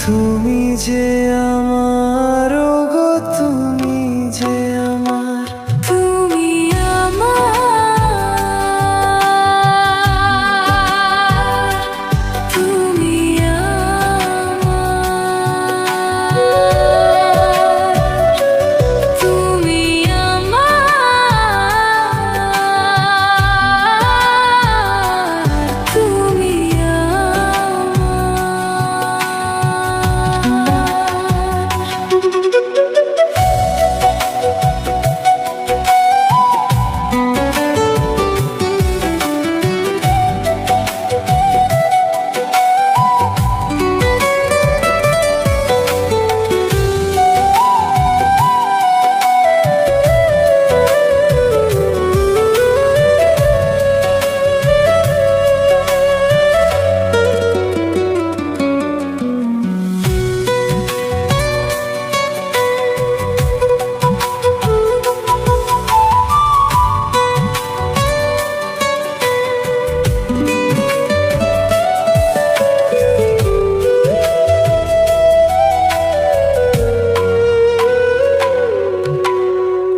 তুমি যে আমার, ওগো তুমি যে আমার, তুমি আমার, তুমি আমার, তুমি আমার, তুমি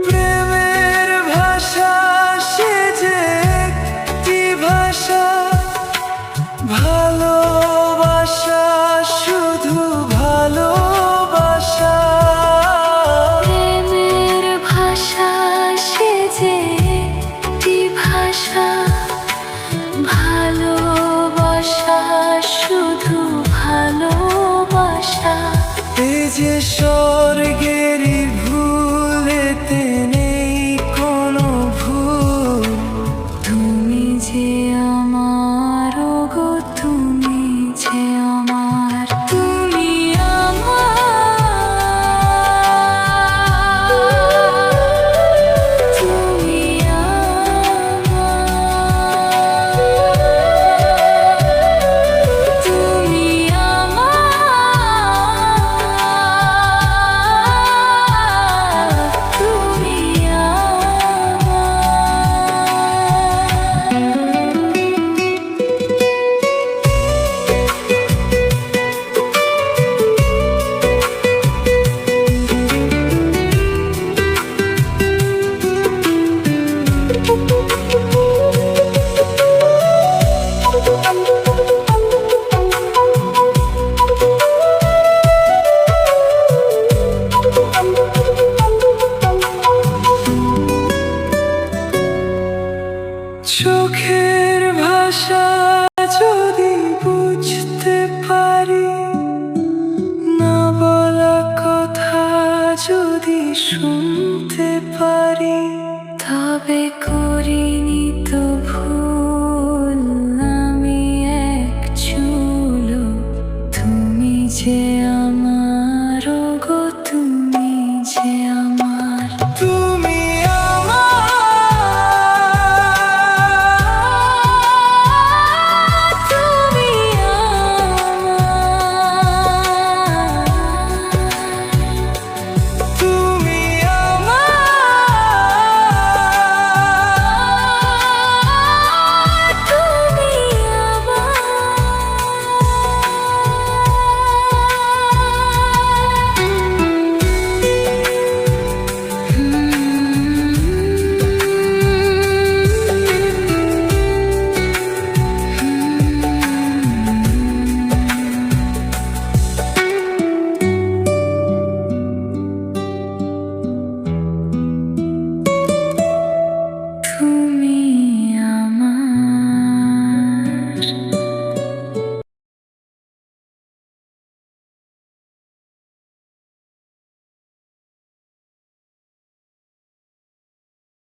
প্রেমের ভাষা সে যে একটি ভাষা, ভালোবাসা শুধু ভালোবাসা। প্রেমের ভাষা সে যে একটি ভাষা, ভালোবাসা শুধু ভালোবাসা। এই যে স্বর্গেরই ভুলেতে নেই কোনো ভুল, তুমি যে আমার, ওগো তুমি যে আমার, তুমি আমার, তুমি আমার, তুমি আমার, তুমি চোখের ভাষা যদি বুঝতে পারি, না বলা কথা যদি শুনতে পারি, তবে করিনি তো ভুল আমি এক চুলো, তুমি যে আমার।